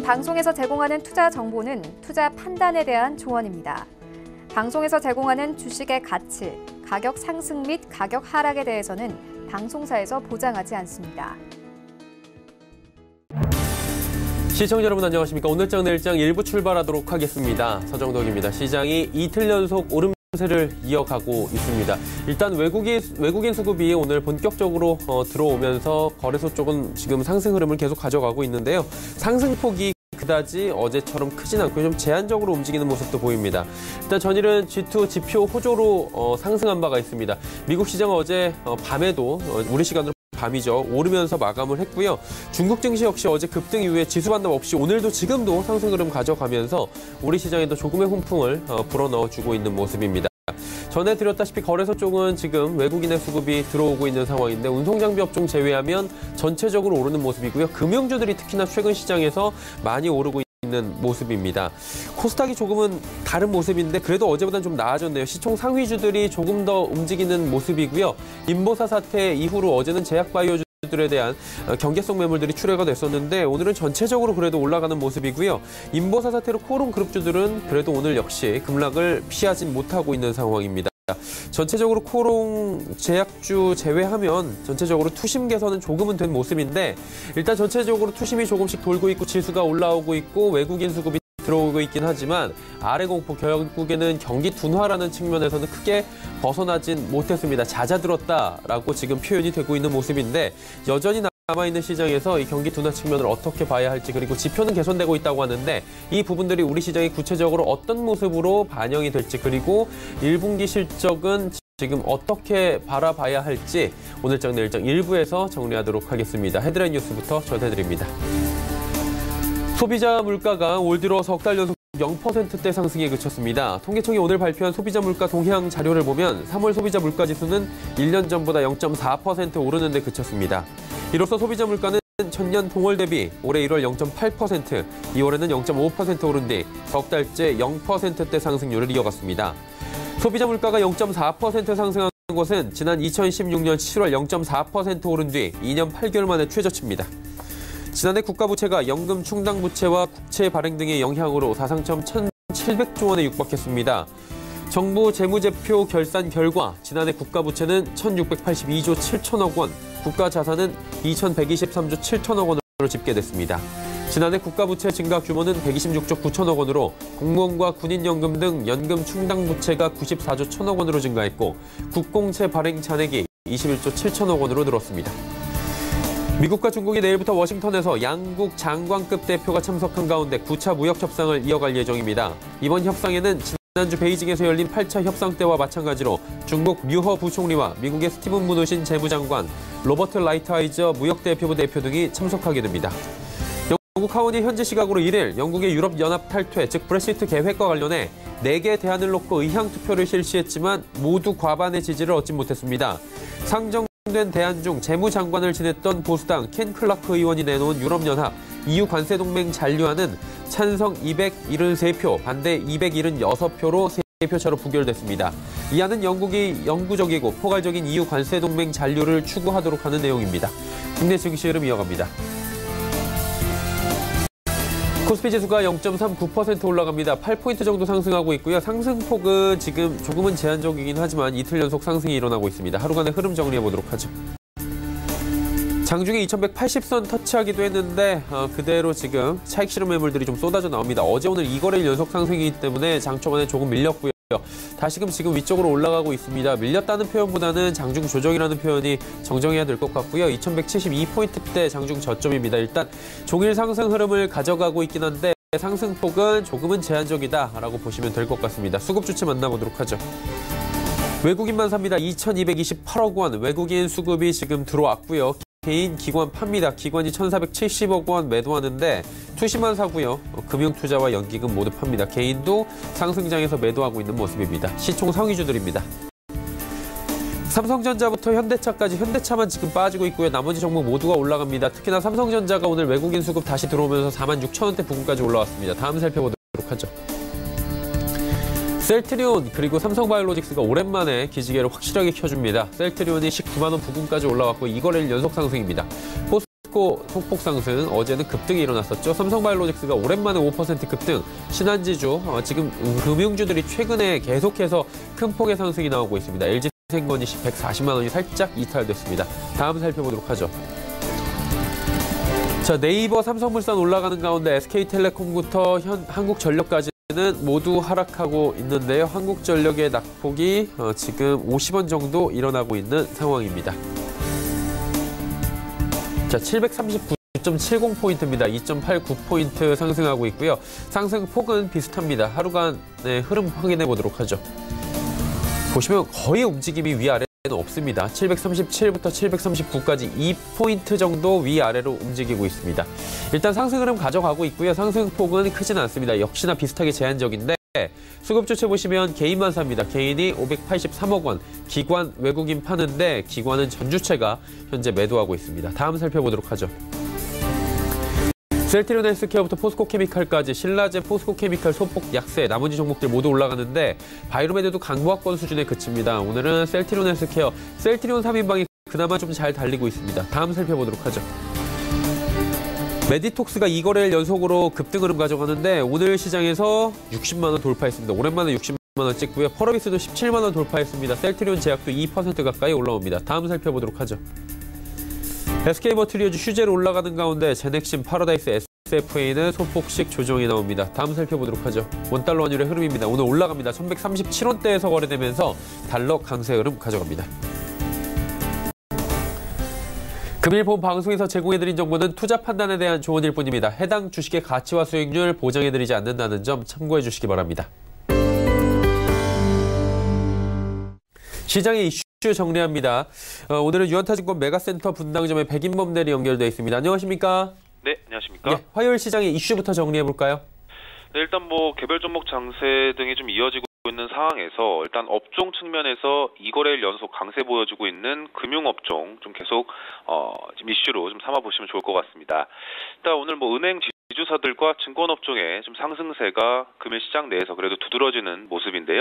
방송에서 제공하는 투자 정보는 투자 판단에 대한 조언입니다. 방송에서 제공하는 주식의 가치, 가격 상승 및 가격 하락에 대해서는 방송사에서 보장하지 않습니다. 시청자 여러분 안녕하십니까? 오늘장 내일장 1부 출발하도록 하겠습니다. 서정덕입니다. 시장이 이틀 연속 오름세를 이어가고 있습니다. 일단 외국인 수급이 오늘 본격적으로 들어오면서 거래소 쪽은 지금 상승 흐름을 계속 가져가고 있는데요. 상승폭이 그다지 어제처럼 크진 않고 좀 제한적으로 움직이는 모습도 보입니다. 일단 전일은 G2 지표 호조로 상승한 바가 있습니다. 미국 시장은 어제 밤에도 우리 시간으로 밤이죠. 오르면서 마감을 했고요. 중국 증시 역시 어제 급등 이후에 지수 반등 없이 오늘도 지금도 상승 흐름 가져가면서 우리 시장에도 조금의 훈풍을 불어넣어주고 있는 모습입니다. 전해드렸다시피 거래소 쪽은 지금 외국인의 수급이 들어오고 있는 상황인데 운송장비 업종 제외하면 전체적으로 오르는 모습이고요. 금융주들이 특히나 최근 시장에서 많이 오르고 있는 모습입니다. 코스닥이 조금은 다른 모습인데 그래도 어제보다는 좀 나아졌네요. 시총 상위주들이 조금 더 움직이는 모습이고요. 인보사 사태 이후로 어제는 제약바이오주들에 대한 경계성 매물들이 출회가 됐었는데 오늘은 전체적으로 그래도 올라가는 모습이고요. 인보사 사태로 코오롱 그룹주들은 그래도 오늘 역시 급락을 피하지 못하고 있는 상황입니다. 전체적으로 코오롱 제약주 제외하면 전체적으로 투심 개선은 조금은 된 모습인데 일단 전체적으로 투심이 조금씩 돌고 있고 지수가 올라오고 있고 외국인 수급이 들어오고 있긴 하지만 아래 공포 결국에는 경기 둔화라는 측면에서는 크게 벗어나진 못했습니다. 잦아들었다라고 지금 표현이 되고 있는 모습인데 여전히 남아있는 시장에서 이 경기 둔화 측면을 어떻게 봐야 할지 그리고 지표는 개선되고 있다고 하는데 이 부분들이 우리 시장이 구체적으로 어떤 모습으로 반영이 될지 그리고 1분기 실적은 지금 어떻게 바라봐야 할지 오늘장 내일장 1부에서 정리하도록 하겠습니다. 헤드라인 뉴스부터 전해드립니다. 소비자 물가가 올 들어 석 달 연속 0%대 상승에 그쳤습니다. 통계청이 오늘 발표한 소비자 물가 동향 자료를 보면 3월 소비자 물가 지수는 1년 전보다 0.4% 오르는 데 그쳤습니다. 이로써 소비자 물가는 전년 동월 대비 올해 1월 0.8%, 2월에는 0.5% 오른 뒤 석 달째 0%대 상승률을 이어갔습니다. 소비자 물가가 0.4% 상승한 것은 지난 2016년 7월 0.4% 오른 뒤 2년 8개월 만에 최저치입니다. 지난해 국가부채가 연금 충당 부채와 국채 발행 등의 영향으로 사상점 1,700조 원에 육박했습니다. 정부 재무제표 결산 결과 지난해 국가부채는 1,682조 7천억 원, 국가자산은 2,123조 7천억 원으로 집계됐습니다. 지난해 국가부채 증가 규모는 126조 9천억 원으로 공무원과 군인연금 등 연금 충당 부채가 94조 1천억 원으로 증가했고 국공채 발행 잔액이 21조 7천억 원으로 늘었습니다. 미국과 중국이 내일부터 워싱턴에서 양국 장관급 대표가 참석한 가운데 9차 무역 협상을 이어갈 예정입니다. 이번 협상에는 지난주 베이징에서 열린 8차 협상 때와 마찬가지로 중국 류허 부총리와 미국의 스티븐 무누신 재무장관, 로버트 라이트하이저 무역대표부 대표 등이 참석하게 됩니다. 영국 하원이 현지 시각으로 1일 영국의 유럽연합 탈퇴, 즉 브렉시트 계획과 관련해 4개 대안을 놓고 의향투표를 실시했지만 모두 과반의 지지를 얻지 못했습니다. 상정된 대안 중 재무장관을 지냈던 보수당 켄 클라크 의원이 내놓은 유럽연합 EU 관세동맹 잔류안은 찬성 273표, 반대 276표로 3표 차로 부결됐습니다. 이 안은 영국이 영구적이고 포괄적인 EU 관세동맹 잔류를 추구하도록 하는 내용입니다. 국내 증시 흐름 이어갑니다. 코스피 지수가 0.39% 올라갑니다. 8포인트 정도 상승하고 있고요. 상승폭은 지금 조금은 제한적이긴 하지만 이틀 연속 상승이 일어나고 있습니다. 하루간의 흐름 정리해보도록 하죠. 장중에 2180선 터치하기도 했는데 그대로 지금 차익 실현 매물들이 좀 쏟아져 나옵니다. 어제 오늘 2거래일 연속 상승이기 때문에 장 초반에 조금 밀렸고요. 다시금 지금 위쪽으로 올라가고 있습니다. 밀렸다는 표현보다는 장중 조정이라는 표현이 정정해야 될 것 같고요. 2172포인트대 장중 저점입니다. 일단 종일 상승 흐름을 가져가고 있긴 한데 상승폭은 조금은 제한적이다라고 보시면 될 것 같습니다. 수급 주체 만나보도록 하죠. 외국인만 삽니다. 2228억 원 외국인 수급이 지금 들어왔고요. 개인 기관 팝니다. 기관이 1470억 원 매도하는데 투시만 사고요. 금융투자와 연기금 모두 팝니다. 개인도 상승장에서 매도하고 있는 모습입니다. 시총 상위주들입니다. 삼성전자부터 현대차까지 현대차만 지금 빠지고 있고요. 나머지 종목 모두가 올라갑니다. 특히나 삼성전자가 오늘 외국인 수급 다시 들어오면서 46,000원대 부근까지 올라왔습니다. 다음 살펴보도록 하죠. 셀트리온 그리고 삼성바이오로직스가 오랜만에 기지개를 확실하게 켜줍니다. 셀트리온이 19만 원 부근까지 올라왔고 2거래일 연속 상승입니다. 시스코 소폭 상승, 어제는 급등이 일어났었죠. 삼성바이오로직스가 오랜만에 5% 급등, 신한지주, 지금 금융주들이 최근에 계속해서 큰 폭의 상승이 나오고 있습니다. LG생명이 140만 원이 살짝 이탈됐습니다. 다음 살펴보도록 하죠. 자, 네이버, 삼성물산 올라가는 가운데 SK텔레콤부터 한국전력까지는 모두 하락하고 있는데요. 한국전력의 낙폭이 지금 50원 정도 일어나고 있는 상황입니다. 자, 739.70포인트입니다. 2.89포인트 상승하고 있고요. 상승폭은 비슷합니다. 하루간의 흐름 확인해 보도록 하죠. 보시면 거의 움직임이 위아래는 없습니다. 737부터 739까지 2포인트 정도 위아래로 움직이고 있습니다. 일단 상승 흐름 가져가고 있고요. 상승폭은 크진 않습니다. 역시나 비슷하게 제한적인데 수급 주체 보시면 개인만 삽니다. 개인이 583억 원, 기관 외국인 파는데 기관은 전주체가 현재 매도하고 있습니다. 다음 살펴보도록 하죠. 셀트리온 헬스케어부터 포스코케미칼까지 신라제, 포스코케미칼, 소폭, 약세, 나머지 종목들 모두 올라가는데 바이로메드도 강보합권 수준에 그칩니다. 오늘은 셀트리온 헬스케어, 셀트리온 3인방이 그나마 좀 잘 달리고 있습니다. 다음 살펴보도록 하죠. 메디톡스가 2거래일 연속으로 급등 흐름 가져가는데 오늘 시장에서 60만 원 돌파했습니다. 오랜만에 60만 원 찍고요. 펄어비스도 17만 원 돌파했습니다. 셀트리온 제약도 2% 가까이 올라옵니다. 다음 살펴보도록 하죠. SK머트리얼즈 휴재로 올라가는 가운데 제넥신, 파라다이스, SFA는 소폭씩 조정이 나옵니다. 다음 살펴보도록 하죠. 원달러 환율의 흐름입니다. 오늘 올라갑니다. 1137원대에서 거래되면서 달러 강세 흐름 가져갑니다. 금일 본 방송에서 제공해드린 정보는 투자 판단에 대한 조언일 뿐입니다. 해당 주식의 가치와 수익률 보장해드리지 않는다는 점 참고해 주시기 바랍니다. 시장의 이슈 정리합니다. 오늘은 유한타증권 메가센터 분당점의 백인범 대리 연결되어 있습니다. 안녕하십니까? 네, 안녕하십니까? 네, 화요일 시장의 이슈부터 정리해볼까요? 네, 일단 개별 종목 장세 등이 좀 이어지고 있는 상황에서 일단 업종 측면에서 2거래일 연속 강세 보여주고 있는 금융업종 좀 계속 지금 이슈로 좀 삼아보시면 좋을 것 같습니다. 일단 오늘 은행 지주사들과 증권업종의 좀 상승세가 금일 시장 내에서 그래도 두드러지는 모습인데요.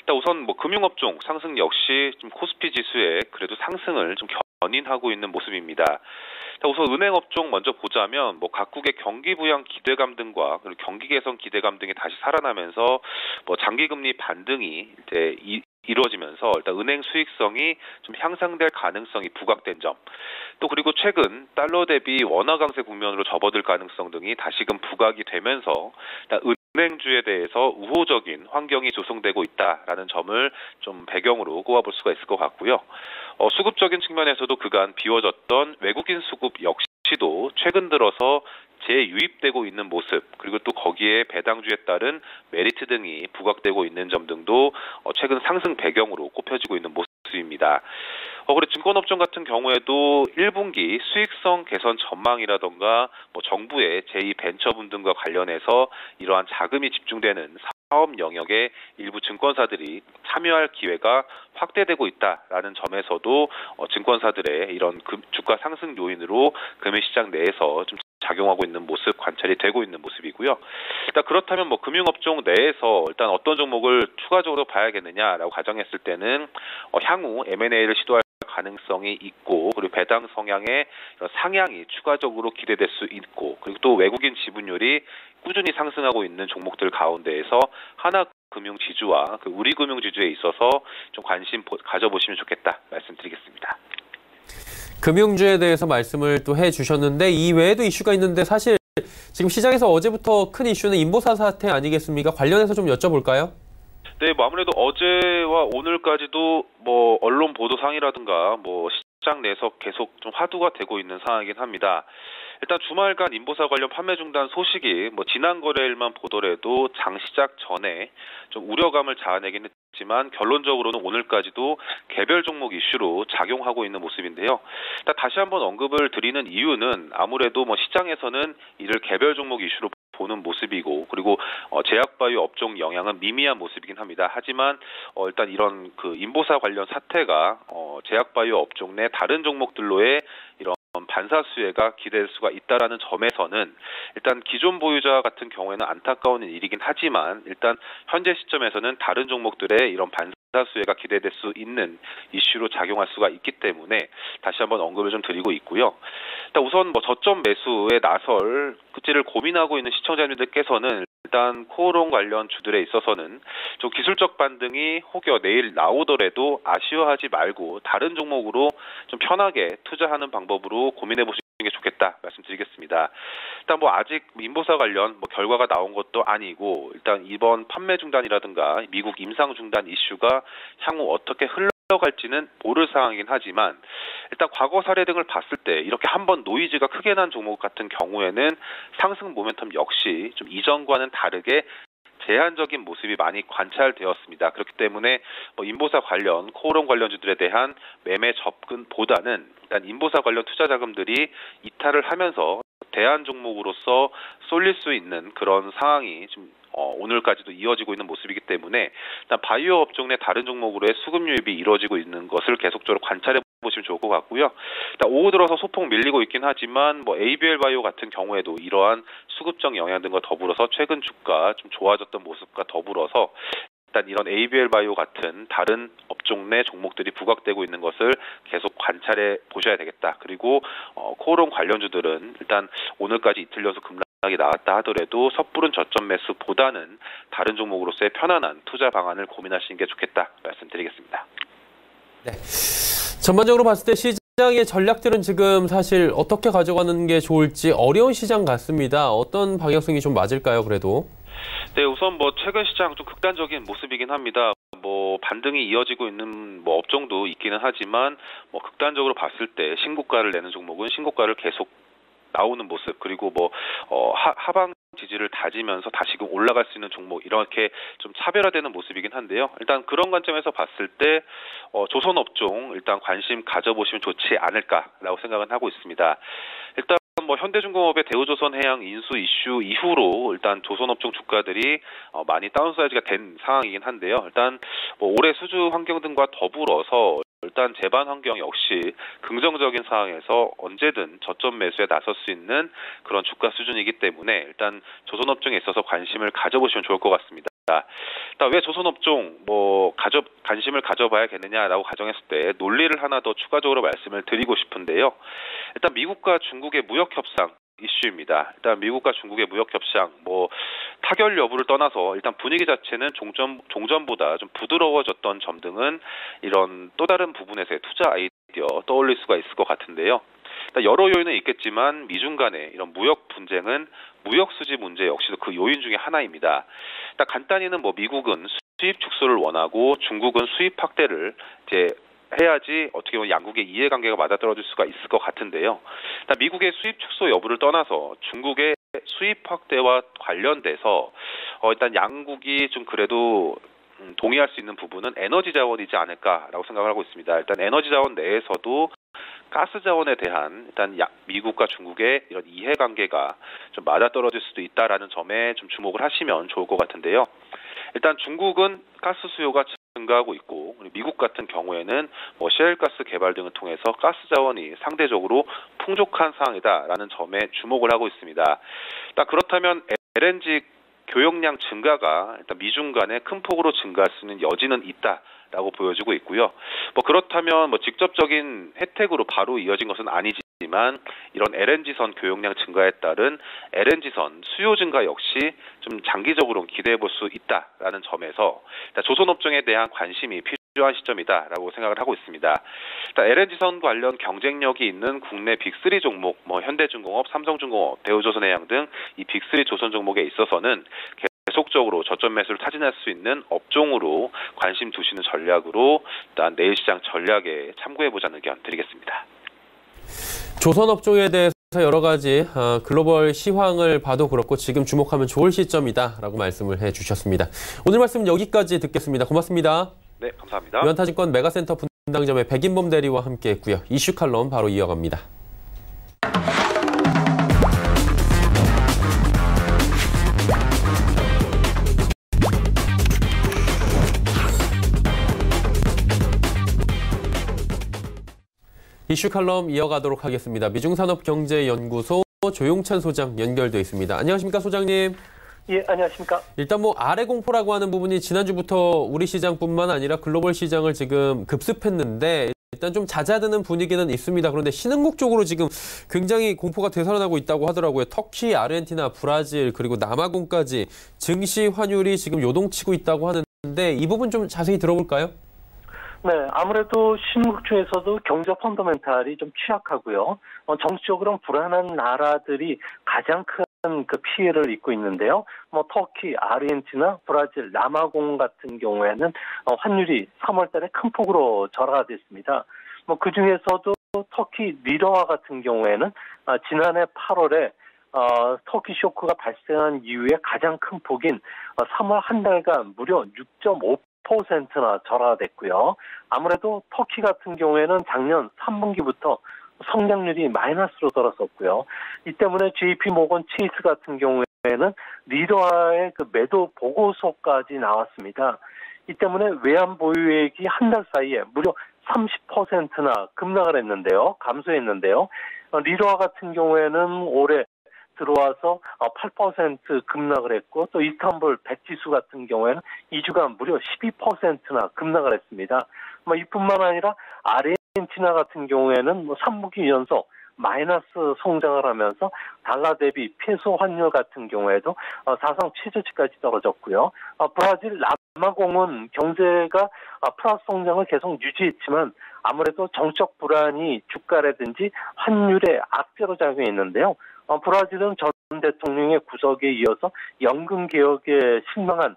일단 우선 금융업종 상승 역시 좀 코스피 지수에 그래도 상승을 좀 견인하고 있는 모습입니다. 우선 은행업종 먼저 보자면 각국의 경기 부양 기대감 등과 그리고 경기 개선 기대감 등이 다시 살아나면서 장기금리 반등이 이제 이루어지면서 일단 은행 수익성이 좀 향상될 가능성이 부각된 점, 또 그리고 최근 달러 대비 원화 강세 국면으로 접어들 가능성 등이 다시금 부각이 되면서 일단 은행주에 대해서 우호적인 환경이 조성되고 있다라는 점을 좀 배경으로 꼽아볼 수가 있을 것 같고요. 수급적인 측면에서도 그간 비워졌던 외국인 수급 역시도 최근 들어서 재유입되고 있는 모습, 그리고 또 거기에 배당주에 따른 메리트 등이 부각되고 있는 점 등도 최근 상승 배경으로 꼽혀지고 있는 모습입니다. 그리고 증권업종 같은 경우에도 1분기 수익성 개선 전망이라던가 정부의 제2벤처분 등과 관련해서 이러한 자금이 집중되는 사업 영역에 일부 증권사들이 참여할 기회가 확대되고 있다라는 점에서도 증권사들의 이런 주가 상승 요인으로 금일 시장 내에서 좀 작용하고 있는 모습 관찰이 되고 있는 모습이고요. 일단 그렇다면 금융업종 내에서 일단 어떤 종목을 추가적으로 봐야겠느냐라고 가정했을 때는 향후 M&A를 시도할 가능성이 있고, 그리고 배당 성향의 상향이 추가적으로 기대될 수 있고, 그리고 또 외국인 지분율이 꾸준히 상승하고 있는 종목들 가운데에서 하나금융지주와 우리금융지주에 있어서 좀 관심 가져보시면 좋겠다 말씀드리겠습니다. 금융주에 대해서 말씀을 또 해주셨는데 이 외에도 이슈가 있는데 사실 지금 시장에서 어제부터 큰 이슈는 인보사 사태 아니겠습니까? 관련해서 좀 여쭤볼까요? 네, 아무래도 어제와 오늘까지도 언론 보도상이라든가 시장 내에서 계속 좀 화두가 되고 있는 상황이긴 합니다. 일단 주말간 인보사 관련 판매 중단 소식이 지난 거래일만 보더라도 장 시작 전에 좀 우려감을 자아내긴 했지만 결론적으로는 오늘까지도 개별 종목 이슈로 작용하고 있는 모습인데요. 일단 다시 한번 언급을 드리는 이유는 아무래도 시장에서는 이를 개별 종목 이슈로 보는 모습이고, 그리고 제약바이오 업종 영향은 미미한 모습이긴 합니다. 하지만 일단 이런 인보사 관련 사태가 제약바이오 업종 내 다른 종목들로의 이런 반사 수혜가 기대될 수가 있다라는 점에서는 일단 기존 보유자 같은 경우에는 안타까운 일이긴 하지만 일단 현재 시점에서는 다른 종목들의 이런 반사 수혜가 기대될 수 있는 이슈로 작용할 수가 있기 때문에 다시 한번 언급을 좀 드리고 있고요. 일단 우선 저점 매수에 나설지를 고민하고 있는 시청자님들께서는 일단 코오롱 관련 주들에 있어서는 좀 기술적 반등이 혹여 내일 나오더라도 아쉬워하지 말고 다른 종목으로 좀 편하게 투자하는 방법으로 고민해 보시는 게 좋겠다 말씀드리겠습니다. 일단 아직 인보사 관련 결과가 나온 것도 아니고 일단 이번 판매 중단이라든가 미국 임상 중단 이슈가 향후 어떻게 흘러갈지는 모를 상황이긴 하지만 일단 과거 사례 등을 봤을 때 이렇게 한번 노이즈가 크게 난 종목 같은 경우에는 상승 모멘텀 역시 좀 이전과는 다르게 제한적인 모습이 많이 관찰되었습니다. 그렇기 때문에 인보사 관련, 코오롱 관련주들에 대한 매매 접근보다는 일단 인보사 관련 투자 자금들이 이탈을 하면서 대안 종목으로서 쏠릴 수 있는 그런 상황이 좀 오늘까지도 이어지고 있는 모습이기 때문에 일단 바이오 업종 내 다른 종목으로의 수급 유입이 이루어지고 있는 것을 계속적으로 관찰해 보시면 좋을 것 같고요. 일단 오후 들어서 소폭 밀리고 있긴 하지만 ABL 바이오 같은 경우에도 이러한 수급적 영향 등과 더불어서 최근 주가 좀 좋아졌던 모습과 더불어서 일단 이런 ABL 바이오 같은 다른 업종 내 종목들이 부각되고 있는 것을 계속 관찰해 보셔야 되겠다. 그리고 코오롱 관련주들은 일단 오늘까지 이틀 연속 급락이 나왔다 하더라도 섣부른 저점 매수보다는 다른 종목으로서의 편안한 투자 방안을 고민하시는 게 좋겠다 말씀드리겠습니다. 네. 전반적으로 봤을 때 시장의 전략들은 지금 사실 어떻게 가져가는 게 좋을지 어려운 시장 같습니다. 어떤 방향성이 좀 맞을까요, 그래도? 네, 우선 최근 시장 좀 극단적인 모습이긴 합니다. 반등이 이어지고 있는 업종도 있기는 하지만 극단적으로 봤을 때 신고가를 내는 종목은 신고가를 계속 나오는 모습, 그리고 하방 지지를 다지면서 다시금 올라갈 수 있는 종목, 이렇게 좀 차별화되는 모습이긴 한데요. 일단 그런 관점에서 봤을 때 조선업종 일단 관심 가져보시면 좋지 않을까라고 생각은 하고 있습니다. 일단 현대중공업의 대우조선해양 인수 이슈 이후로 일단 조선업종 주가들이 많이 다운사이즈가 된 상황이긴 한데요. 일단 올해 수주 환경 등과 더불어서 일단 재반 환경 역시 긍정적인 상황에서 언제든 저점 매수에 나설 수 있는 그런 주가 수준이기 때문에 일단 조선업종에 있어서 관심을 가져보시면 좋을 것 같습니다. 일단 왜 조선업종 관심을 가져봐야겠느냐라고 가정했을 때 논리를 하나 더 추가적으로 말씀을 드리고 싶은데요. 일단 미국과 중국의 무역 협상 이슈입니다. 일단 미국과 중국의 무역 협상 타결 여부를 떠나서 일단 분위기 자체는 종전보다 좀 부드러워졌던 점 등은 이런 또 다른 부분에서의 투자 아이디어 떠올릴 수가 있을 것 같은데요. 여러 요인은 있겠지만 미중 간의 이런 무역 분쟁은 무역 수지 문제 역시도 그 요인 중에 하나입니다. 일단 간단히는 미국은 수입 축소를 원하고 중국은 수입 확대를 해야지 어떻게 보면 양국의 이해관계가 맞아떨어질 수가 있을 것 같은데요. 일단 미국의 수입 축소 여부를 떠나서 중국의 수입 확대와 관련돼서 일단 양국이 좀 그래도 동의할 수 있는 부분은 에너지 자원이지 않을까라고 생각을 하고 있습니다. 일단 에너지 자원 내에서도 가스 자원에 대한 일단 미국과 중국의 이런 이해관계가 좀 맞아떨어질 수도 있다라는 점에 좀 주목을 하시면 좋을 것 같은데요. 일단 중국은 가스 수요가 증가하고 있고 미국 같은 경우에는 셰일가스 개발 등을 통해서 가스 자원이 상대적으로 풍족한 상황이다라는 점에 주목을 하고 있습니다. 그렇다면 LNG 교역량 증가가 일단 미중 간에 큰 폭으로 증가할 수 있는 여지는 있다라고 보여지고 있고요. 그렇다면 직접적인 혜택으로 바로 이어진 것은 아니지만 이런 LNG선 교역량 증가에 따른 LNG선 수요 증가 역시 좀 장기적으로 기대해 볼 수 있다라는 점에서 조선업종에 대한 관심이 필요한 시점이다라고 생각을 하고 있습니다. LNG선 관련 경쟁력이 있는 국내 빅3 종목, 현대중공업, 삼성중공업, 대우조선해양 등 이 빅3 조선 종목에 있어서는 계속적으로 저점 매수를 타진할 수 있는 업종으로 관심 두시는 전략으로 일단 내일 시장 전략에 참고해보자는 의견 드리겠습니다. 조선업종에 대해서 여러 가지 글로벌 시황을 봐도 그렇고 지금 주목하면 좋을 시점이다라고 말씀을 해주셨습니다. 오늘 말씀 여기까지 듣겠습니다. 고맙습니다. 네, 감사합니다. 유한타증권 메가센터 분당점의 백인범 대리와 함께했고요. 이슈 칼럼 바로 이어갑니다. 이슈 칼럼 이어가도록 하겠습니다. 미중산업경제연구소 조용찬 소장 연결돼 있습니다. 안녕하십니까, 소장님? 예, 안녕하십니까? 일단 아래 공포라고 하는 부분이 지난주부터 우리 시장뿐만 아니라 글로벌 시장을 지금 급습했는데 일단 좀 잦아드는 분위기는 있습니다. 그런데 신흥국 쪽으로 지금 굉장히 공포가 되살아나고 있다고 하더라고요. 터키, 아르헨티나, 브라질 그리고 남아공까지 증시 환율이 지금 요동치고 있다고 하는데 이 부분 좀 자세히 들어볼까요? 네, 아무래도 신흥국 중에서도 경제 펀더멘탈이 좀 취약하고요. 정치적으로 불안한 나라들이 가장 큰 그 피해를 입고 있는데요. 터키, 아르헨티나, 브라질, 남아공 같은 경우에는 환율이 3월달에 큰 폭으로 절하가 됐습니다. 그 중에서도 터키 리러화 같은 경우에는 지난해 8월에 터키 쇼크가 발생한 이후에 가장 큰 폭인 3월 한 달간 무려 6.5%나 절하됐고요. 아무래도 터키 같은 경우에는 작년 3분기부터 성장률이 마이너스로 돌아섰고요. 이 때문에 JP 모건 체이스 같은 경우에는 리러화의 그 매도 보고서까지 나왔습니다. 이 때문에 외환 보유액이 한 달 사이에 무려 30%나 급락을 했는데요. 감소했는데요. 리러화 같은 경우에는 올해 들어와서 8% 급락을 했고 또 이스탄불 백지수 같은 경우에는 2주간 무려 12%나 급락을 했습니다. 이뿐만 아니라 아르헨티나 같은 경우에는 3분기 연속 마이너스 성장을 하면서 달러 대비 페소 환율 같은 경우에도 사상 최저치까지 떨어졌고요. 브라질 남아공은 경제가 플러스 성장을 계속 유지했지만 아무래도 정적 불안이 주가라든지 환율에 악재로 작용했는데요. 브라질은 전 대통령의 구속에 이어서 연금 개혁에 실망한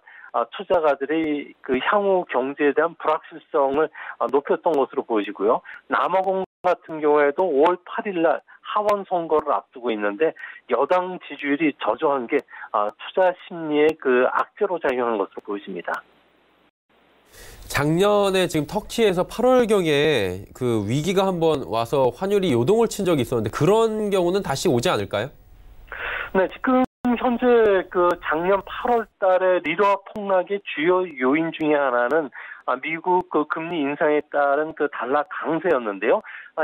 투자가들의 그 향후 경제에 대한 불확실성을 높였던 것으로 보여지고요. 남아공 같은 경우에도 5월 8일 날 하원 선거를 앞두고 있는데 여당 지지율이 저조한 게 투자 심리에 그 악재로 작용한 것으로 보여집니다. 작년에 지금 터키에서 8월경에 그 위기가 한번 와서 환율이 요동을 친 적이 있었는데 그런 경우는 다시 오지 않을까요? 네, 지금 현재 그 작년 8월 달에 리러화 폭락의 주요 요인 중에 하나는 미국 그 금리 인상에 따른 그 달러 강세였는데요.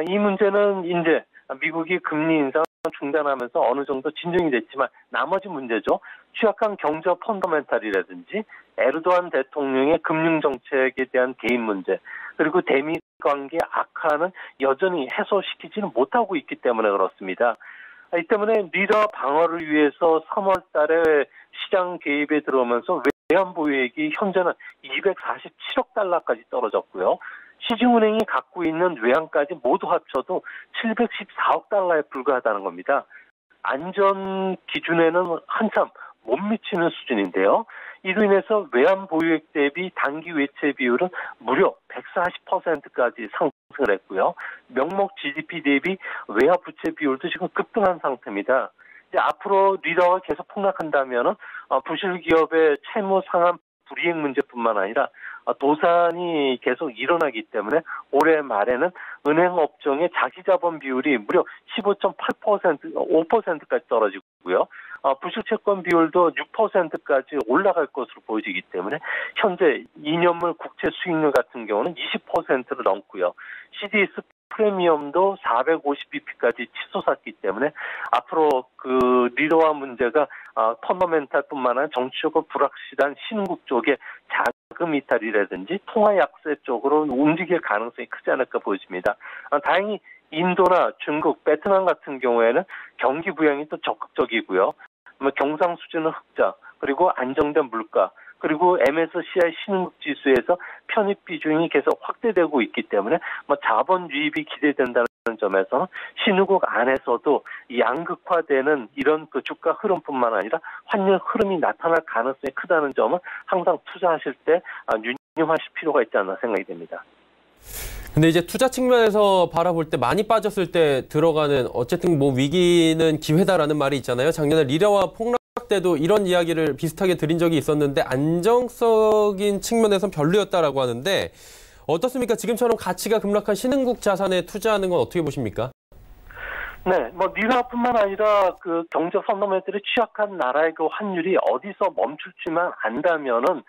이 문제는 이제 미국이 금리 인상을 중단하면서 어느 정도 진정이 됐지만 나머지 문제죠. 취약한 경제 펀더멘탈이라든지 에르도안 대통령의 금융 정책에 대한 개입 문제 그리고 대미 관계 악화는 여전히 해소시키지는 못하고 있기 때문에 그렇습니다. 이 때문에 리러 방어를 위해서 3월 달에 시장 개입에 들어오면서 외환 보유액이 현재는 247억 달러까지 떨어졌고요. 시중은행이 갖고 있는 외환까지 모두 합쳐도 714억 달러에 불과하다는 겁니다. 안전 기준에는 한참 못 미치는 수준인데요. 이로 인해서 외환 보유액 대비 단기 외채 비율은 무려 140%까지 상승을 했고요. 명목 GDP 대비 외화 부채 비율도 지금 급등한 상태입니다. 이제 앞으로 리러가 계속 폭락한다면은 부실 기업의 채무 상환 불이행 문제뿐만 아니라 도산이 계속 일어나기 때문에 올해 말에는 은행 업종의 자기 자본 비율이 무려 15.8%, 5%까지 떨어지고요. 부실 채권 비율도 6%까지 올라갈 것으로 보여지기 때문에 현재 2년물 국채 수익률 같은 경우는 20%를 넘고요. CDS 프리미엄도 450bp까지 치솟았기 때문에 앞으로 그 리러화 문제가 펀더멘탈뿐만 아니라 정치적으로 불확실한 신흥국 쪽에 자금 이탈이라든지 통화 약세 쪽으로 움직일 가능성이 크지 않을까 보여집니다. 다행히 인도나 중국, 베트남 같은 경우에는 경기 부양이 또 적극적이고요. 경상 수준은 흑자, 그리고 안정된 물가, 그리고 MSCI 신흥국 지수에서 편입 비중이 계속 확대되고 있기 때문에 자본 유입이 기대된다는 점에서는 신흥국 안에서도 양극화되는 이런 그 주가 흐름뿐만 아니라 환율 흐름이 나타날 가능성이 크다는 점은 항상 투자하실 때 유념하실 필요가 있지 않나 생각이 됩니다. 근데 이제 투자 측면에서 바라볼 때 많이 빠졌을 때 들어가는 어쨌든 위기는 기회다라는 말이 있잖아요. 작년에 리러와 폭락 때도 이런 이야기를 비슷하게 드린 적이 있었는데 안정적인 측면에선 별로였다라고 하는데 어떻습니까? 지금처럼 가치가 급락한 신흥국 자산에 투자하는 건 어떻게 보십니까? 네, 리러뿐만 아니라 그 경제 펀더멘털이 취약한 나라의 그 환율이 어디서 멈출지만 안다면은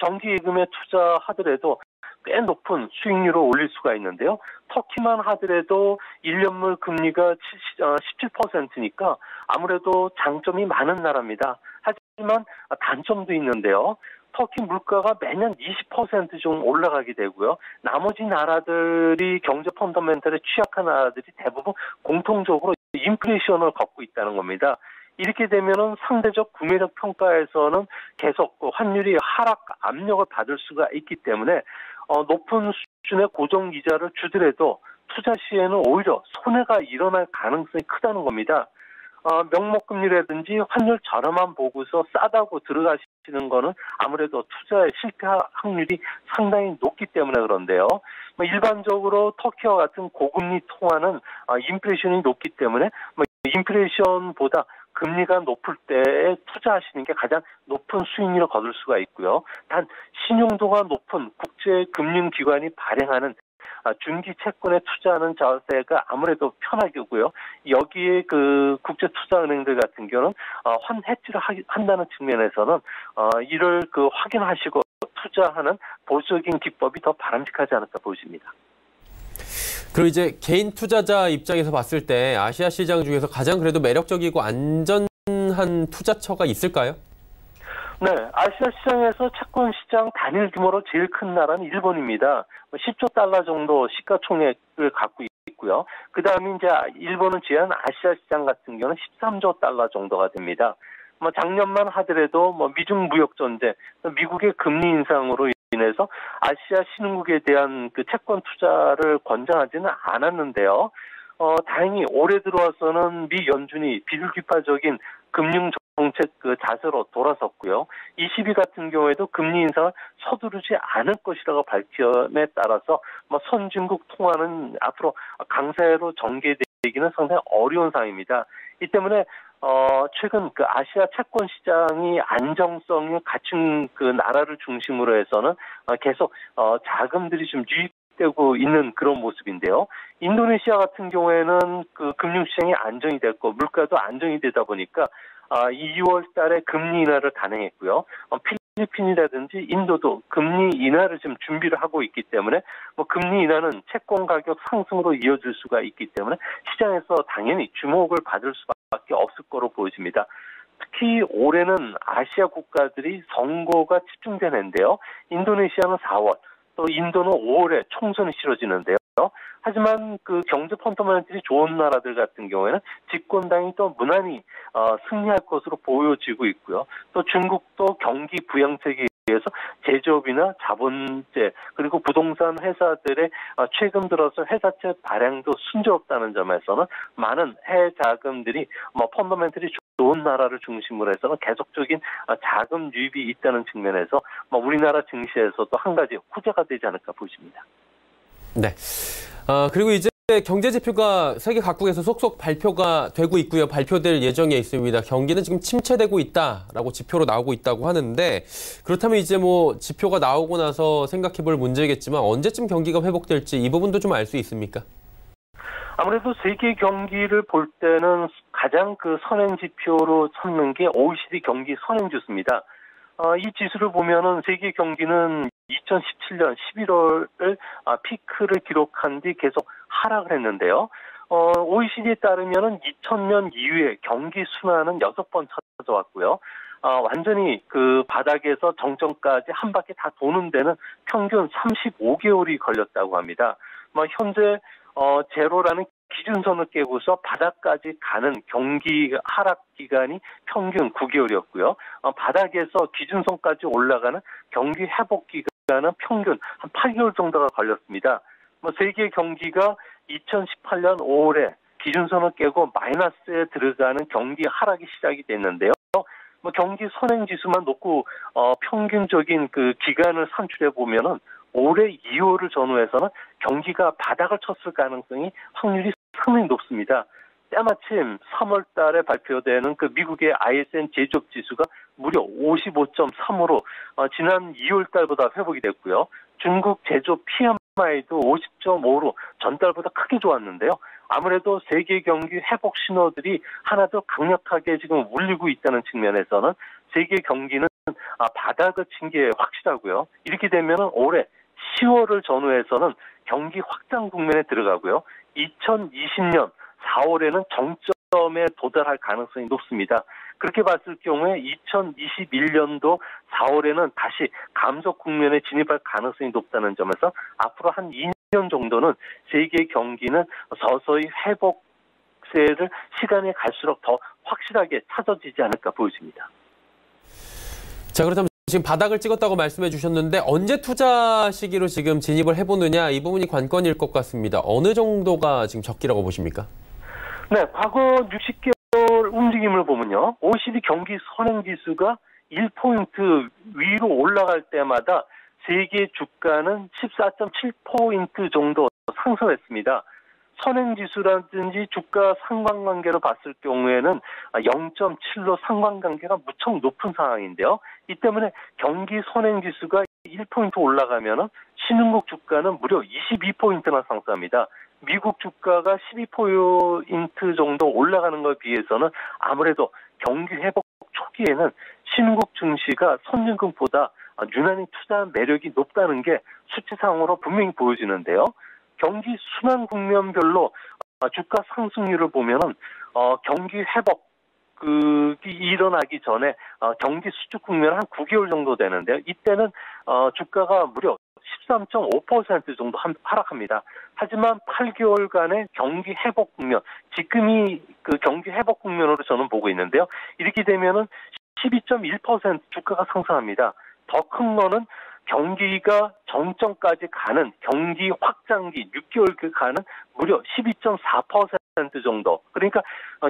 정기 예금에 투자하더라도 꽤 높은 수익률을 올릴 수가 있는데요. 터키만 하더라도 1년물 금리가 17%니까 아무래도 장점이 많은 나라입니다. 하지만 단점도 있는데요. 터키 물가가 매년 20% 좀 올라가게 되고요. 나머지 나라들이 경제 펀더멘털에 취약한 나라들이 대부분 공통적으로 인플레이션을 겪고 있다는 겁니다. 이렇게 되면은 상대적 구매력 평가에서는 계속 환율이 하락 압력을 받을 수가 있기 때문에 높은 수준의 고정 이자를 주더라도 투자 시에는 오히려 손해가 일어날 가능성이 크다는 겁니다. 명목금리라든지 환율 저렴한 보고서 싸다고 들어가시는 거는 아무래도 투자의 실패 확률이 상당히 높기 때문에 그런데요. 일반적으로 터키와 같은 고금리 통화는 인플레이션이 높기 때문에 인플레이션보다 금리가 높을 때에 투자하시는 게 가장 높은 수익률을 거둘 수가 있고요. 단 신용도가 높은 국제금융기관이 발행하는 중기 채권에 투자하는 자세가 아무래도 편하고요. 여기에 그 국제투자은행들 같은 경우는 환해지를 한다는 측면에서는 이를 확인하시고 투자하는 보수적인 기법이 더 바람직하지 않을까 보입니다. 그리고 이제 개인 투자자 입장에서 봤을 때 아시아 시장 중에서 가장 그래도 매력적이고 안전한 투자처가 있을까요? 네, 아시아 시장에서 채권 시장 단일 규모로 제일 큰 나라는 일본입니다. 10조 달러 정도 시가총액을 갖고 있고요. 그 다음에 이제 일본은 제한 아시아 시장 같은 경우는 13조 달러 정도가 됩니다. 작년만 하더라도 미중 무역 전쟁, 미국의 금리 인상으로 인해서 아시아 신흥국에 대한 그 채권 투자를 권장하지는 않았는데요. 다행히 올해 들어와서는 미 연준이 비둘기파적인 금융 정책 자세로 돌아섰고요. ECB 같은 경우에도 금리 인상을 서두르지 않을 것이라고 밝힘에 따라서 선진국 통화는 앞으로 강세로 전개되기는 상당히 어려운 상황입니다. 이 때문에 최근 아시아 채권 시장이 안정성을 갖춘 나라를 중심으로 해서는 계속 자금들이 좀 유입되고 있는 그런 모습인데요. 인도네시아 같은 경우에는 금융시장이 안정이 됐고 물가도 안정이 되다 보니까 2월 달에 금리 인하를 단행했고요. 필리핀이라든지 인도도 금리 인하를 지금 준비를 하고 있기 때문에 금리 인하는 채권 가격 상승으로 이어질 수가 있기 때문에 시장에서 당연히 주목을 받을 수밖에 없을 거로 보여집니다. 특히 올해는 아시아 국가들이 선거가 집중된 해인데요. 인도네시아는 4월, 또 인도는 5월에 총선이 치러지는데요. 하지만 경제 펀더멘털이 좋은 나라들 같은 경우에는 집권당이 또 무난히 승리할 것으로 보여지고 있고요. 또 중국도 경기 부양책에 의해서 제조업이나 자본재 그리고 부동산 회사들의 최근 들어서 회사채 발행도 순조롭다는 점에서는 많은 해외 자금들이 펀더멘털이 좋은 나라를 중심으로 해서는 계속적인 자금 유입이 있다는 측면에서 우리나라 증시에서도 한 가지 호재가 되지 않을까 보십니다. 네. 그리고 이제 경제 지표가 세계 각국에서 속속 발표가 되고 있고요. 발표될 예정에 있습니다. 경기는 지금 침체되고 있다라고 지표로 나오고 있다고 하는데 그렇다면 이제 지표가 나오고 나서 생각해 볼 문제겠지만 언제쯤 경기가 회복될지 이 부분도 좀 알 수 있습니까? 아무래도 세계 경기를 볼 때는 가장 선행 지표로 삼는 게 OECD 경기 선행지수입니다. 이 지수를 보면은 세계 경기는 2017년 11월을 피크를 기록한 뒤 계속 하락을 했는데요. OECD에 따르면은 2000년 이후에 경기 순환은 6번 찾아왔고요. 완전히 바닥에서 정점까지 한 바퀴 다 도는 데는 평균 35개월이 걸렸다고 합니다. 현재 제로라는 기준선을 깨고서 바닥까지 가는 경기 하락 기간이 평균 9개월이었고요. 바닥에서 기준선까지 올라가는 경기 회복 기간은 평균 한 8개월 정도가 걸렸습니다. 세계 경기가 2018년 5월에 기준선을 깨고 마이너스에 들어가는 경기 하락이 시작이 됐는데요. 경기 선행지수만 놓고 평균적인 기간을 산출해 보면은 올해 2월을 전후해서는 경기가 바닥을 쳤을 가능성이 확률이 상당히 높습니다. 때마침 3월 달에 발표되는 미국의 ISM 제조업 지수가 무려 55.3으로 지난 2월 달보다 회복이 됐고요. 중국 제조업 PMI도 50.5로 전달보다 크게 좋았는데요. 아무래도 세계 경기 회복 신호들이 하나 더 강력하게 지금 울리고 있다는 측면에서는 세계 경기는 바닥을 친 게 확실하고요. 이렇게 되면 올해 10월을 전후해서는 경기 확장 국면에 들어가고요. 2020년 4월에는 정점에 도달할 가능성이 높습니다. 그렇게 봤을 경우에 2021년도 4월에는 다시 감속 국면에 진입할 가능성이 높다는 점에서 앞으로 한 2년 정도는 세계 경기는 서서히 회복세를 시간이 갈수록 더 확실하게 찾아지지 않을까 보여집니다. 자, 그렇다면 지금 바닥을 찍었다고 말씀해 주셨는데 언제 투자 시기로 지금 진입을 해보느냐 이 부분이 관건일 것 같습니다. 어느 정도가 지금 적기라고 보십니까? 네, 과거 60개월 움직임을 보면요. OECD 경기 선행지수가 1포인트 위로 올라갈 때마다 세계 주가는 14.7포인트 정도 상승했습니다. 선행지수라든지 주가 상관관계로 봤을 경우에는 0.7로 상관관계가 무척 높은 상황인데요. 이 때문에 경기 선행지수가 1포인트 올라가면 신흥국 주가는 무려 22포인트나 상승합니다. 미국 주가가 12포인트 정도 올라가는 것에 비해서는 아무래도 경기 회복 초기에는 신흥국 증시가 선진국보다 유난히 투자 매력이 높다는 게 수치상으로 분명히 보여지는데요. 경기 순환 국면별로 주가 상승률을 보면은 경기 회복이 일어나기 전에 경기 수축 국면 한 9개월 정도 되는데요. 이때는 주가가 무려 13.5% 정도 하락합니다. 하지만 8개월간의 경기 회복 국면, 지금이 그 경기 회복 국면으로 저는 보고 있는데요. 이렇게 되면은 12.1% 주가가 상승합니다. 더 큰 거는 경기가 정점까지 가는 경기 확장기 6개월 가는 무려 12.4% 정도. 그러니까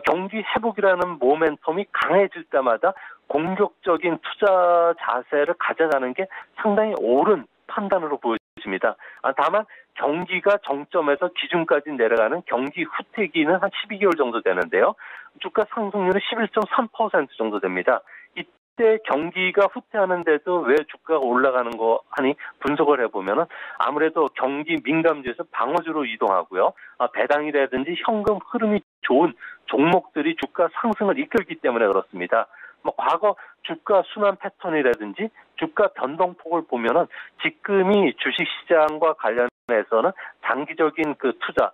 경기 회복이라는 모멘텀이 강해질 때마다 공격적인 투자 자세를 가져가는 게 상당히 옳은 판단으로 보여집니다. 다만 경기가 정점에서 기준까지 내려가는 경기 후퇴기는 한 12개월 정도 되는데요. 주가 상승률은 11.3% 정도 됩니다. 이때 경기가 후퇴하는데도 왜 주가가 올라가는 거 하니 분석을 해보면은 아무래도 경기 민감지에서 방어주로 이동하고요. 배당이라든지 현금 흐름이 좋은 종목들이 주가 상승을 이끌기 때문에 그렇습니다. 과거 주가 순환 패턴이라든지 주가 변동폭을 보면은 지금이 주식시장과 관련해서는 장기적인 그 투자,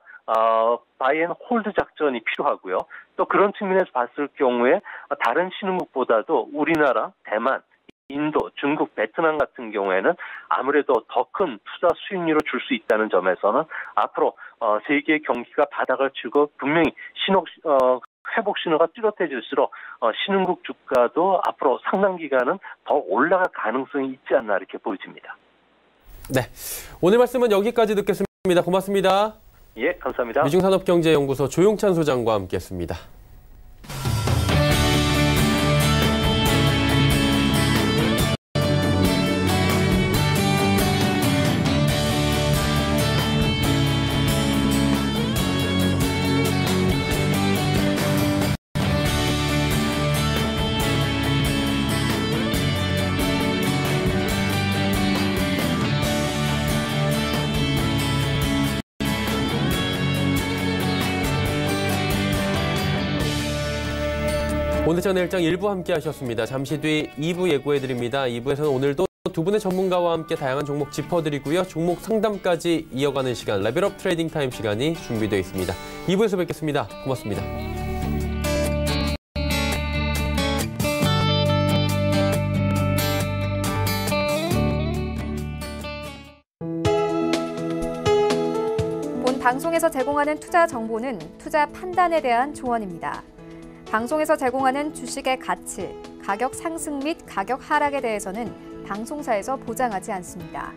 바이 앤 홀드 작전이 필요하고요. 또 그런 측면에서 봤을 경우에 다른 신흥국보다도 우리나라, 대만, 인도, 중국, 베트남 같은 경우에는 아무래도 더 큰 투자 수익률을 줄 수 있다는 점에서는 앞으로 세계 경기가 바닥을 치고 분명히 회복 신호가 뚜렷해질수록 신흥국 주가도 앞으로 상당 기간은 더 올라갈 가능성이 있지 않나 이렇게 보여집니다. 네, 오늘 말씀은 여기까지 듣겠습니다. 고맙습니다. 예, 감사합니다. 미중산업경제연구소 조용찬 소장과 함께했습니다. 오늘장 내일장 1부 함께 하셨습니다. 잠시 뒤 2부 예고해드립니다. 2부에서는 오늘도 두 분의 전문가와 함께 다양한 종목 짚어드리고요. 종목 상담까지 이어가는 시간, 레벨업 트레이딩 타임 시간이 준비되어 있습니다. 2부에서 뵙겠습니다. 고맙습니다. 본 방송에서 제공하는 투자 정보는 투자 판단에 대한 조언입니다. 방송에서 제공하는 주식의 가치, 가격 상승 및 가격 하락에 대해서는 방송사에서 보장하지 않습니다.